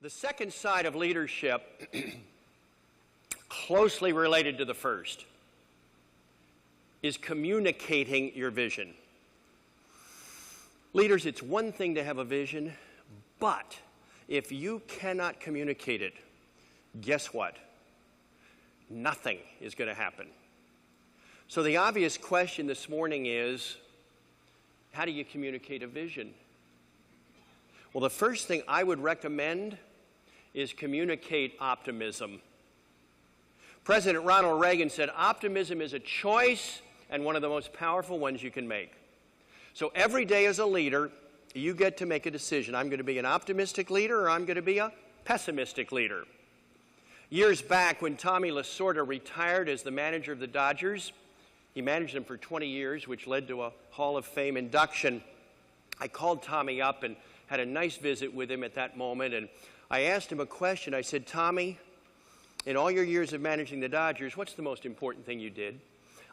The second side of leadership, closely related to the first, is communicating your vision. Leaders, it's one thing to have a vision, but if you cannot communicate it, guess what? Nothing is going to happen. So the obvious question this morning is, how do you communicate a vision? Well, the first thing I would recommend is communicate optimism. President Ronald Reagan said, optimism is a choice and one of the most powerful ones you can make. So every day as a leader, you get to make a decision. I'm going to be an optimistic leader or I'm going to be a pessimistic leader. Years back when Tommy Lasorda retired as the manager of the Dodgers, he managed them for 20 years, which led to a Hall of Fame induction. I called Tommy up and had a nice visit with him at that moment, and I asked him a question. I said, Tommy, in all your years of managing the Dodgers, what's the most important thing you did?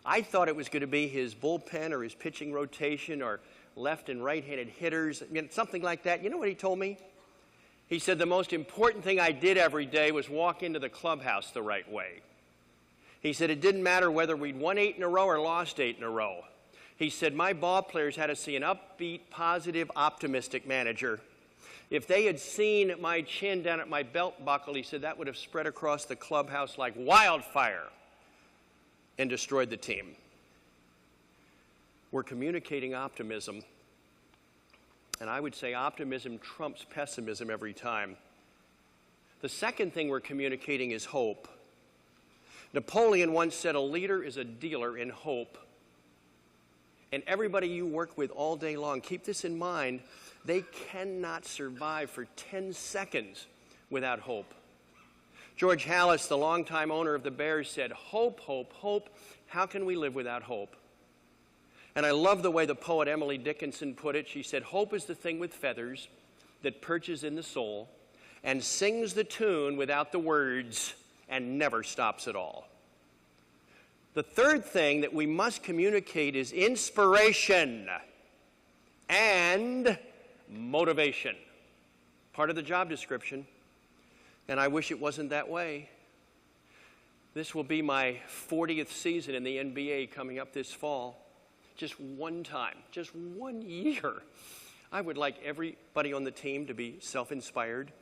I thought it was going to be his bullpen or his pitching rotation or left and right-handed hitters, something like that. You know what he told me? He said, the most important thing I did every day was walk into the clubhouse the right way. He said, it didn't matter whether we'd won 8 in a row or lost 8 in a row. He said, my ball players had to see an upbeat, positive, optimistic manager. If they had seen my chin down at my belt buckle, he said, that would have spread across the clubhouse like wildfire and destroyed the team. We're communicating optimism. And I would say optimism trumps pessimism every time. The second thing we're communicating is hope. Napoleon once said, a leader is a dealer in hope. And everybody you work with all day long, keep this in mind, they cannot survive for 10 seconds without hope. George Halas, the longtime owner of the Bears, said, hope, hope, hope. How can we live without hope? And I love the way the poet Emily Dickinson put it. She said, hope is the thing with feathers that perches in the soul and sings the tune without the words and never stops at all. The third thing that we must communicate is inspiration and motivation. Part of the job description, and I wish it wasn't that way. This will be my 40th season in the NBA coming up this fall. Just one time, just 1 year. I would like everybody on the team to be self-inspired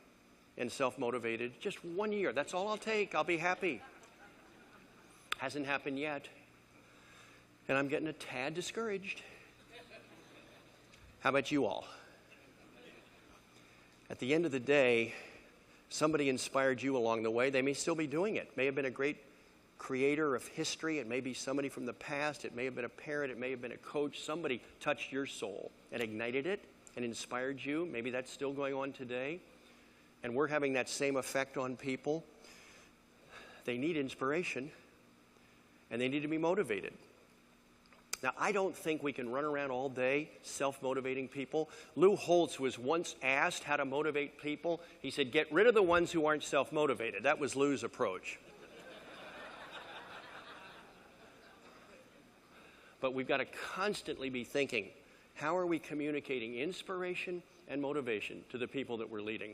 and self-motivated. Just 1 year. That's all I'll take. I'll be happy. Hasn't happened yet. And I'm getting a tad discouraged. How about you all? At the end of the day, somebody inspired you along the way. They may still be doing it. May have been a great creator of history. It may be somebody from the past. It may have been a parent. It may have been a coach. Somebody touched your soul and ignited it and inspired you. Maybe that's still going on today. And we're having that same effect on people. They need inspiration, and they need to be motivated. Now, I don't think we can run around all day self-motivating people. Lou Holtz was once asked how to motivate people. He said, get rid of the ones who aren't self-motivated. That was Lou's approach. But we've got to constantly be thinking, how are we communicating inspiration and motivation to the people that we're leading?